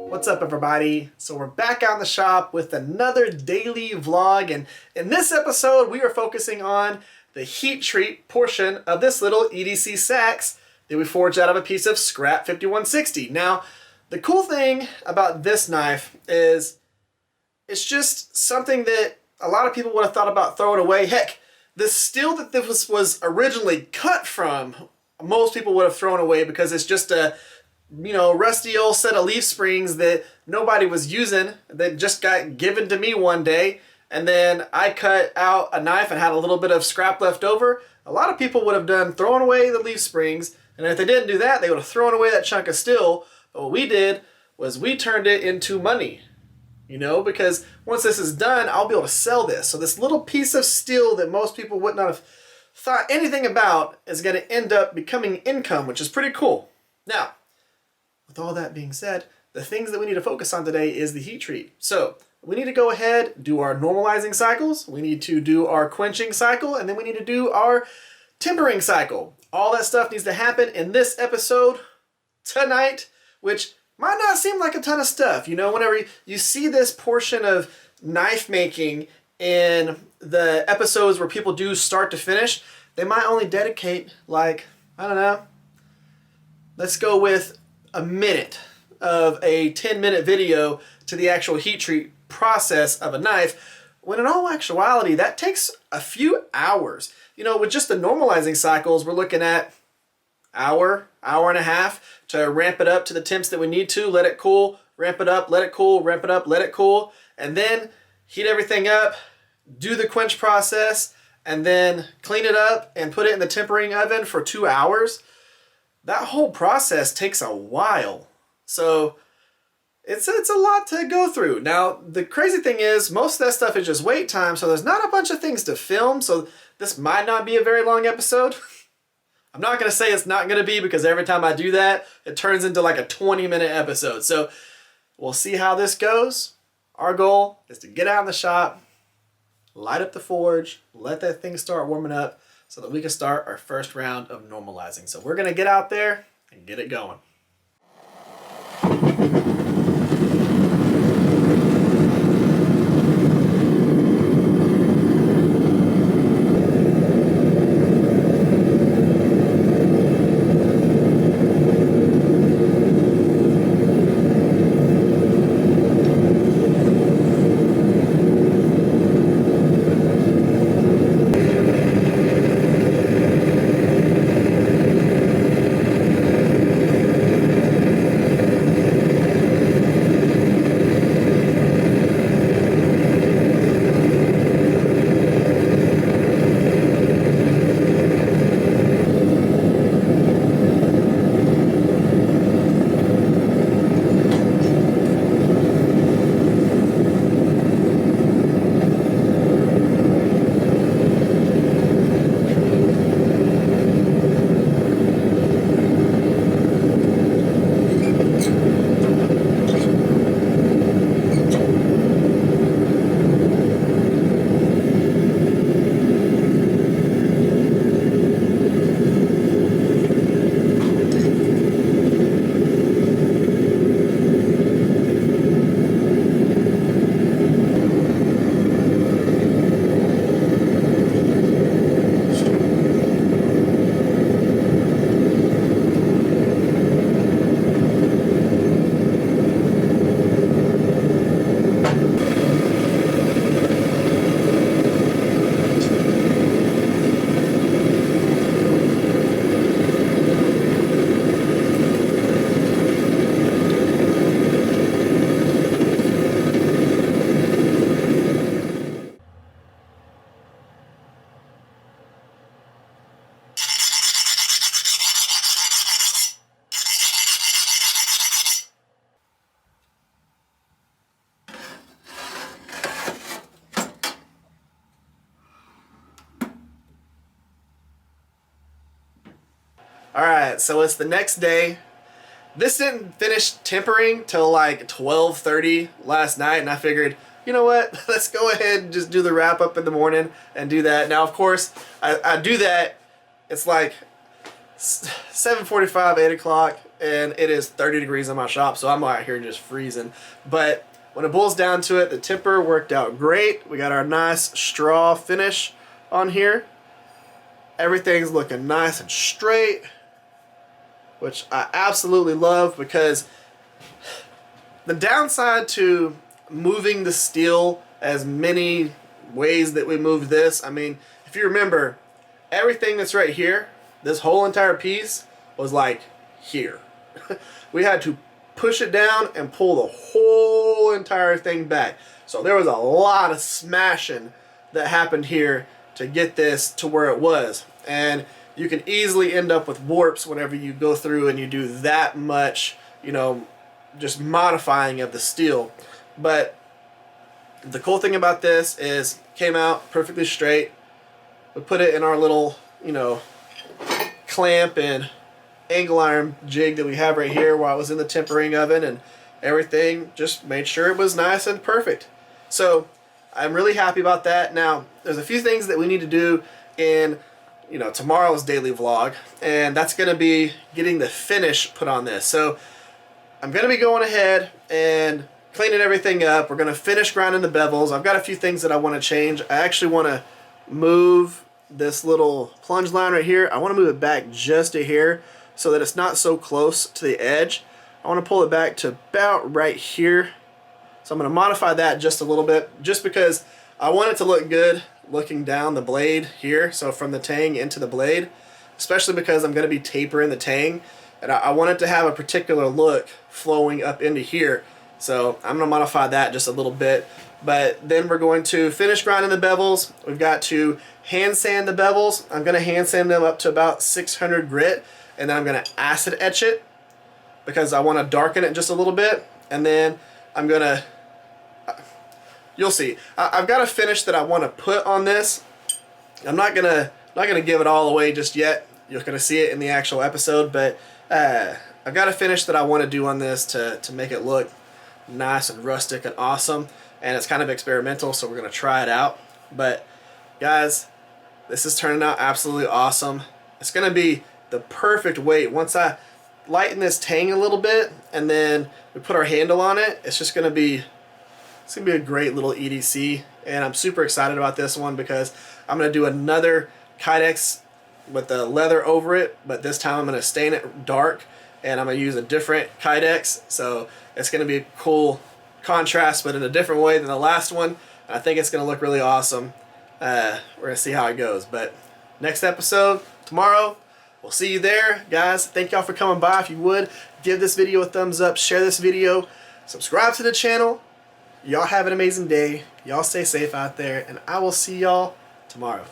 What's up, everybody? So we're back out in the shop with another daily vlog, and in this episode we are focusing on the heat treat portion of this little EDC Seax that we forged out of a piece of scrap 5160. Now, the cool thing about this knife is it's just something that a lot of people would have thought about throwing away. Heck, the steel that this was originally cut from, most people would have thrown away because it's just a rusty old set of leaf springs that nobody was using, that just got given to me one day, and then I cut out a knife and had a little bit of scrap left over. A lot of people would have done throwing away the leaf springs, and if they didn't do that, they would have thrown away that chunk of steel. But what we did was we turned it into money, because once this is done, I'll be able to sell this. So this little piece of steel that most people would not have thought anything about is going to end up becoming income, which is pretty cool. Now, with all that being said, the things that we need to focus on today is the heat treat. So we need to go ahead, do our normalizing cycles, we need to do our quenching cycle, and then we need to do our tempering cycle. All that stuff needs to happen in this episode tonight, which might not seem like a ton of stuff. Whenever you see this portion of knife making in the episodes where people do start to finish, they might only dedicate let's go with a minute of a 10-minute video to the actual heat treat process of a knife, when in all actuality that takes a few hours. With just the normalizing cycles, we're looking at hour and a half to ramp it up to the temps that we need to, let it cool, ramp it up, let it cool, ramp it up, let it cool, and then heat everything up, do the quench process, and then clean it up and put it in the tempering oven for 2 hours. That whole process takes a while. So it's a lot to go through. Now, the crazy thing is most of that stuff is just wait time, so there's not a bunch of things to film, so this might not be a very long episode. I'm not going to say it's not going to be, because every time I do that, it turns into like a 20-minute episode. So we'll see how this goes. Our goal is to get out in the shop, light up the forge, let that thing start warming up, so that we can start our first round of normalizing. So we're going to get out there and get it going. Alright, so it's the next day. This didn't finish tempering till like 12:30 last night, and I figured, you know what, let's go ahead and just do the wrap up in the morning and do that. Now, of course, I do that it's like 7:45, 8 o'clock, and it is 30 degrees in my shop, so I'm out here just freezing. But when it boils down to it, the temper worked out great. We got our nice straw finish on here. Everything's looking nice and straight, which I absolutely love, because the downside to moving the steel as many ways that we moved this, I mean, if you remember, everything that's right here, this whole entire piece was like here. We had to push it down and pull the whole entire thing back. So there was a lot of smashing that happened here to get this to where it was. And you can easily end up with warps whenever you go through and you do that much, you know, just modifying of the steel. But the cool thing about this is it came out perfectly straight. We put it in our little, you know, clamp and angle iron jig that we have right here while I was in the tempering oven, and everything just made sure it was nice and perfect. So I'm really happy about that. Now there's a few things that we need to do in, you know, tomorrow's daily vlog, and that's going to be getting the finish put on this. So I'm going to be going ahead and cleaning everything up. We're going to finish grinding the bevels. I've got a few things that I want to change. I actually want to move this little plunge line right here. I want to move it back just to here so that it's not so close to the edge. I want to pull it back to about right here. So I'm going to modify that just a little bit, just because I want it to look good looking down the blade here, so from the tang into the blade, especially because I'm going to be tapering the tang, and I want it to have a particular look flowing up into here. So I'm going to modify that just a little bit. But then we're going to finish grinding the bevels. We've got to hand sand the bevels. I'm going to hand sand them up to about 600 grit, and then I'm going to acid etch it because I want to darken it just a little bit. And then I'm going to, you'll see, I've got a finish that I want to put on this. I'm not gonna give it all away just yet. You're gonna see it in the actual episode, but I've got a finish that I want to do on this to make it look nice and rustic and awesome. And it's kind of experimental, so we're gonna try it out. But guys, this is turning out absolutely awesome. It's gonna be the perfect weight. Once I lighten this tang a little bit and then we put our handle on it, it's gonna be a great little EDC, and I'm super excited about this one because I'm gonna do another Kydex with the leather over it, but this time I'm gonna stain it dark, and I'm gonna use a different Kydex, so it's gonna be a cool contrast, but in a different way than the last one. I think it's gonna look really awesome. We're gonna see how it goes, but next episode tomorrow, we'll see you there, guys. Thank y'all for coming by. If you would, give this video a thumbs up, share this video, subscribe to the channel. Y'all have an amazing day. Y'all stay safe out there, and I will see y'all tomorrow.